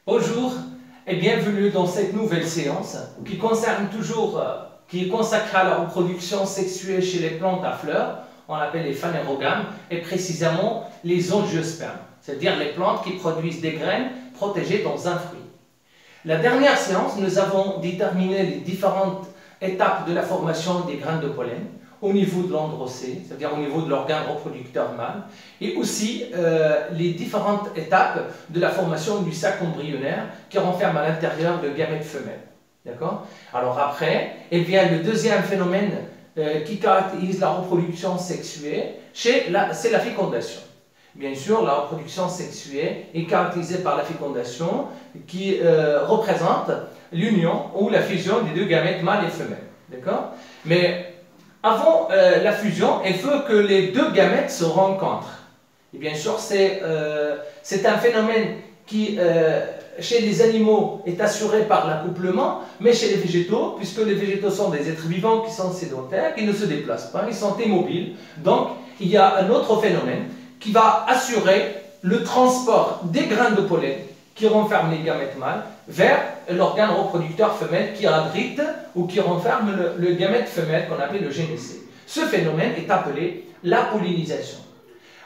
Bonjour et bienvenue dans cette nouvelle séance qui concerne toujours, qui est consacrée à la reproduction sexuelle chez les plantes à fleurs, on appelle les phanérogames, et précisément les angiospermes, c'est-à-dire les plantes qui produisent des graines protégées dans un fruit. La dernière séance, nous avons déterminé les différentes étapes de la formation des graines de pollen au niveau de l'androcée, c'est-à-dire au niveau de l'organe reproducteur mâle, et aussi les différentes étapes de la formation du sac embryonnaire qui renferme à l'intérieur le gamète femelle. D'accord? Alors après, il vient le deuxième phénomène qui caractérise la reproduction sexuelle, c'est la fécondation. Bien sûr, la reproduction sexuelle est caractérisée par la fécondation qui représente l'union ou la fusion des deux gamètes mâles et femelles. D'accord? Mais avant la fusion, il faut que les deux gamètes se rencontrent. Et bien sûr, c'est un phénomène qui, chez les animaux, est assuré par l'accouplement, mais chez les végétaux, puisque les végétaux sont des êtres vivants qui sont sédentaires, qui ne se déplacent pas, ils sont immobiles. Donc, il y a un autre phénomène qui va assurer le transport des graines de pollen qui renferment les gamètes mâles vers l'organe reproducteur femelle qui abrite ou qui renferme le gamète femelle qu'on appelle le génécée. Ce phénomène est appelé la pollinisation.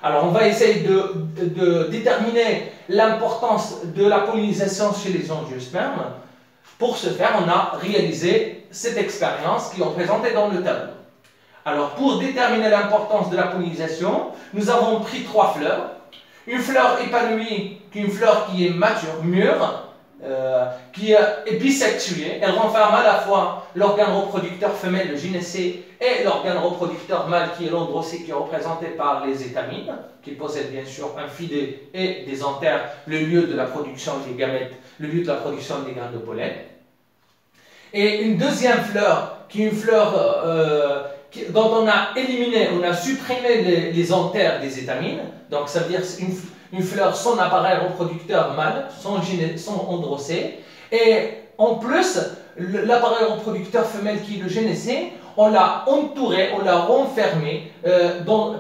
Alors on va essayer de déterminer l'importance de la pollinisation chez les angiospermes. Pour ce faire, on a réalisé cette expérience qui est représentée dans le tableau. Alors pour déterminer l'importance de la pollinisation, nous avons pris trois fleurs. Une fleur épanouie, une fleur qui est mature, mûre, qui est bisexuée. Elle renferme à la fois l'organe reproducteur femelle, le gynécée, et l'organe reproducteur mâle, qui est l'androcée, qui est représenté par les étamines, qui possèdent bien sûr un filet et des anthères, le lieu de la production des gamètes, le lieu de la production des graines de pollen. Et une deuxième fleur, qui est une fleur dont on a éliminé, on a supprimé les anthères des étamines, donc ça veut dire une fleur sans appareil reproducteur mâle, sans androcée, et en plus, l'appareil reproducteur femelle qui est le génécée, on l'a entouré, on l'a renfermé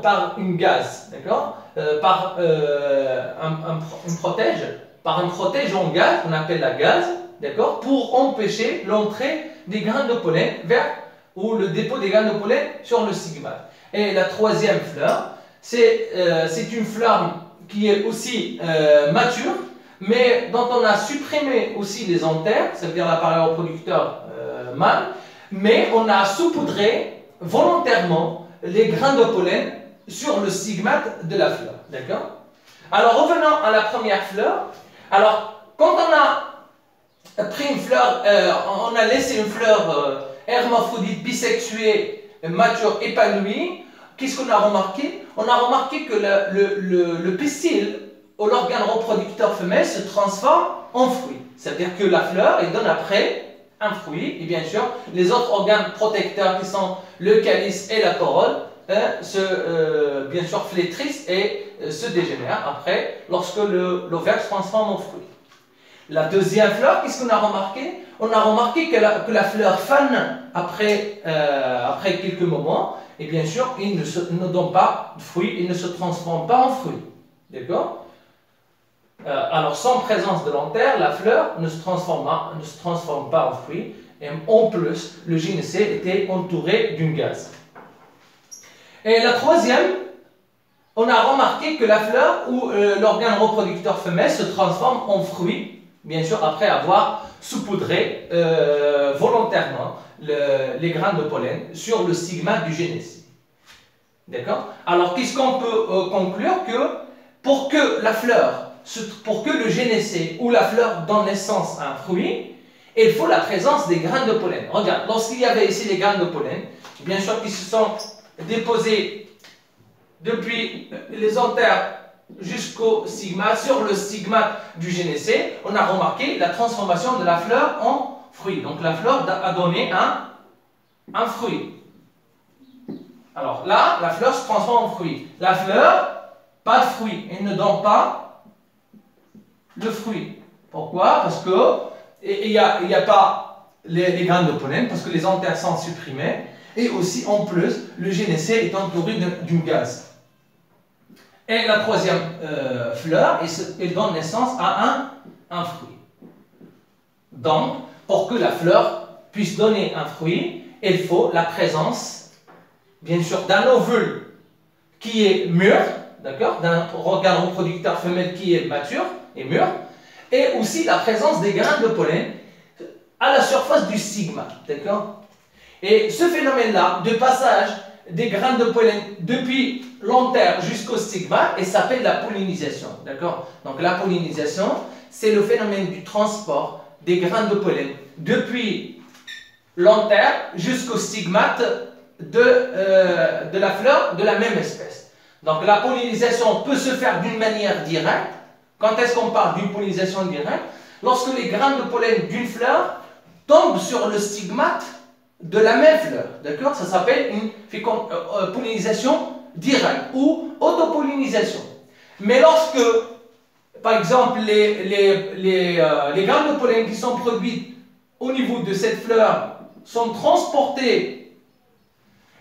par une gaze, d'accord, par un protège en gaz, qu'on appelle la gaze, d'accord, pour empêcher l'entrée des graines de pollen ou le dépôt des graines de pollen sur le stigmate. Et la troisième fleur, c'est une fleur qui est aussi mature, mais dont on a supprimé aussi les anthères, c'est-à-dire l'appareil reproducteur mâle, mais on a saupoudré volontairement les grains de pollen sur le stigmate de la fleur. D'accord? Alors revenons à la première fleur. Alors, quand on a pris une fleur, on a laissé une fleur hermaphrodite bisexuée, mature, épanouie, qu'est-ce qu'on a remarqué? On a remarqué que le pistil ou l'organe reproducteur femelle se transforme en fruit. C'est-à-dire que la fleur, elle donne après un fruit, et bien sûr, les autres organes protecteurs qui sont le calice et la corolle, bien sûr, flétrissent et se dégénèrent après lorsque l'ovaire se transforme en fruit. La deuxième fleur, qu'est-ce qu'on a remarqué? On a remarqué que la fleur fane après quelques moments, et bien sûr, il ne donne pas de fruit, il ne se transforme pas en fruit. D'accord? Alors, sans présence de l'anthère, la fleur ne se transforme pas en fruit, et en plus, le gynécée était entouré d'une gaze. Et la troisième, on a remarqué que la fleur ou l'organe reproducteur femelle se transforme en fruit, bien sûr, après avoir saupoudré volontairement les graines de pollen sur le stigmate du gynécée. D'accord? Alors, qu'est-ce qu'on peut conclure? Que pour que le gynécée ou la fleur donne naissance à un fruit, il faut la présence des graines de pollen. Regarde, lorsqu'il y avait ici les graines de pollen, bien sûr qui se sont déposées depuis les anthères jusqu'au stigmate, sur le stigmate du gynécée, on a remarqué la transformation de la fleur en fruit. Donc la fleur a donné un fruit. Alors là, la fleur se transforme en fruit. La fleur, pas de fruit. Elle ne donne pas le fruit. Pourquoi? Parce que il n'y a pas les graines de pollen, parce que les anthères sont supprimées. Et aussi, en plus, le gynécée est entouré d'une gaze. Et la troisième fleur, elle donne naissance à un fruit. Donc, pour que la fleur puisse donner un fruit, il faut la présence, bien sûr, d'un ovule qui est mûr, d'accord, d'un organe reproducteur femelle qui est mature et mûr, et aussi la présence des grains de pollen à la surface du stigmate, d'accord. Et ce phénomène-là de passage des grains de pollen depuis l'antère jusqu'au stigmate, et s'appelle la pollinisation, d'accord. Donc la pollinisation, c'est le phénomène du transport des grains de pollen depuis l'antère jusqu'au stigmate de la fleur de la même espèce. Donc la pollinisation peut se faire d'une manière directe. Quand est-ce qu'on parle d'une pollinisation directe? Lorsque les grains de pollen d'une fleur tombent sur le stigmate de la même fleur, d'accord? Ça s'appelle une pollinisation directe ou autopollinisation. Mais lorsque, par exemple, les grains de pollen qui sont produits au niveau de cette fleur sont transportés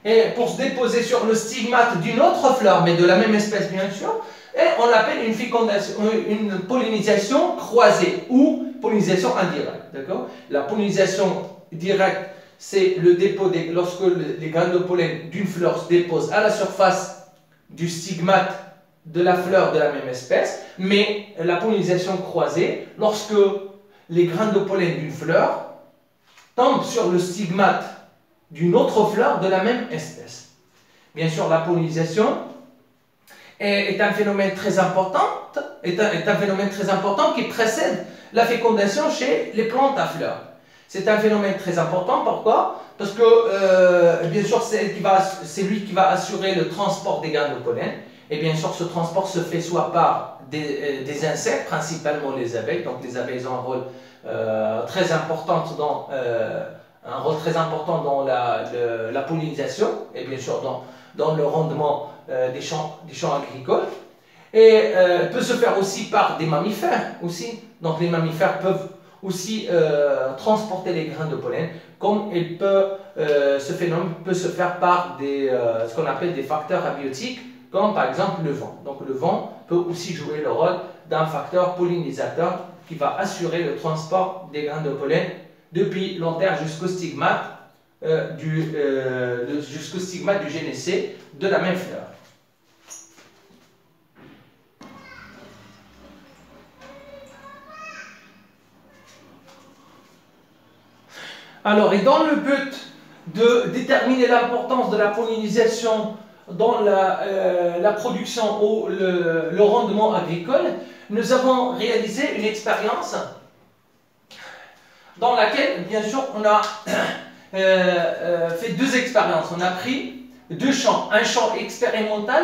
et pour se déposer sur le stigmate d'une autre fleur, mais de la même espèce bien sûr, et on l'appelle une pollinisation croisée ou pollinisation indirecte, d'accord? La pollinisation directe, c'est le dépôt lorsque les grains de pollen d'une fleur se déposent à la surface du stigmate de la fleur de la même espèce, mais la pollinisation croisée, lorsque les grains de pollen d'une fleur tombent sur le stigmate d'une autre fleur de la même espèce. Bien sûr, la pollinisation est un phénomène très important, qui précède la fécondation chez les plantes à fleurs. C'est un phénomène très important, pourquoi? Parce que, bien sûr, c'est lui qui va assurer le transport des grains de pollen. Et bien sûr, ce transport se fait soit par des insectes, principalement les abeilles. Donc les abeilles ont un rôle très important dans la pollinisation et bien sûr dans le rendement des champs agricoles. Et peut se faire aussi par des mammifères aussi. Donc les mammifères peuvent aussi transporter les grains de pollen, comme ce phénomène peut se faire par ce qu'on appelle des facteurs abiotiques, comme par exemple le vent. Donc le vent peut aussi jouer le rôle d'un facteur pollinisateur qui va assurer le transport des grains de pollen depuis l'antère jusqu'au stigmate du génécé de la même fleur. Alors, et dans le but de déterminer l'importance de la pollinisation dans la production ou le rendement agricole, nous avons réalisé une expérience dans laquelle, bien sûr, on a fait deux expériences. On a pris deux champs, un champ expérimental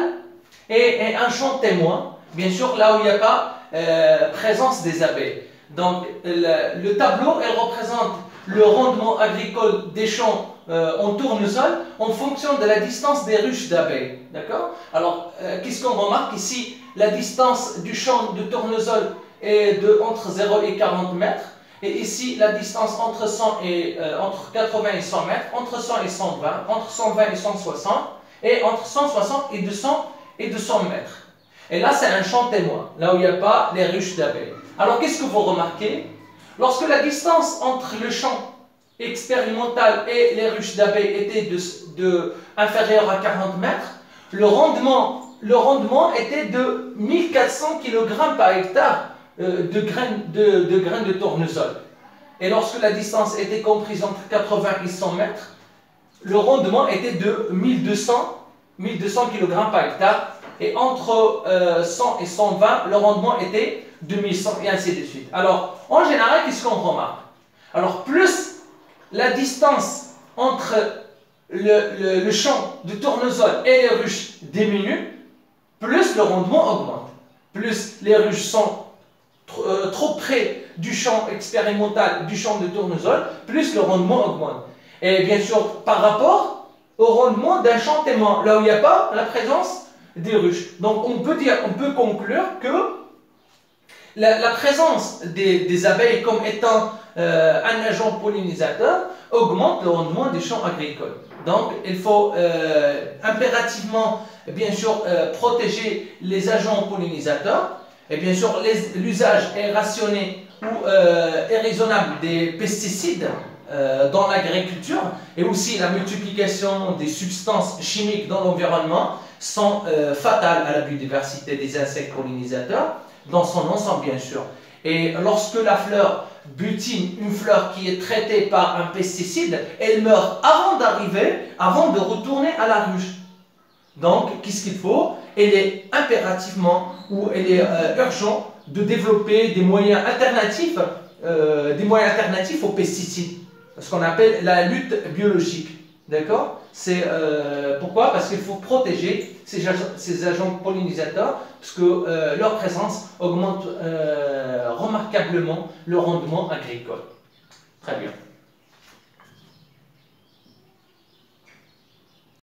et un champ témoin, bien sûr, là où il n'y a pas présence des abeilles. Donc, le tableau, elle représente le rendement agricole des champs en tournesol en fonction de la distance des ruches d'abeilles. D'accord? Alors, qu'est-ce qu'on remarque ici? La distance du champ de tournesol est entre 0 et 40 mètres. Et ici, la distance entre 80 et 100 mètres, entre 100 et 120, entre 120 et 160, et entre 160 et 200 mètres. Et là, c'est un champ témoin, là où il n'y a pas les ruches d'abeilles. Alors, qu'est-ce que vous remarquez? Lorsque la distance entre le champ expérimental et les ruches d'abeilles était inférieure à 40 mètres, le rendement était de 1400 kg par hectare de graines de tournesol. Et lorsque la distance était comprise entre 80 et 100 mètres, le rendement était de 1200 kg par hectare. Et entre 100 et 120, le rendement était de 1100 et ainsi de suite. Alors, en général, qu'est-ce qu'on remarque? Alors, plus la distance entre le champ de tournesol et les ruches diminue, plus le rendement augmente. Plus les ruches sont trop près du champ expérimental, du champ de tournesol, plus le rendement augmente. Et bien sûr, par rapport au rendement d'un champ témoin, là où il n'y a pas la présence des ruches. Donc on peut conclure que la présence des abeilles comme étant un agent pollinisateur augmente le rendement des champs agricoles. Donc il faut impérativement, bien sûr, protéger les agents pollinisateurs. Et bien sûr, l'usage est rationné ou irraisonnable des pesticides dans l'agriculture et aussi la multiplication des substances chimiques dans l'environnement sont fatales à la biodiversité des insectes pollinisateurs, dans son ensemble bien sûr. Et lorsque la fleur butine, une fleur qui est traitée par un pesticide, elle meurt avant d'arriver, avant de retourner à la ruche. Donc, qu'est-ce qu'il faut? Il est impérativement ou il est urgent de développer des moyens alternatifs aux pesticides, ce qu'on appelle la lutte biologique. D'accord? C'est pourquoi? Parce qu'il faut protéger ces agents pollinisateurs, parce que leur présence augmente remarquablement le rendement agricole. Très bien.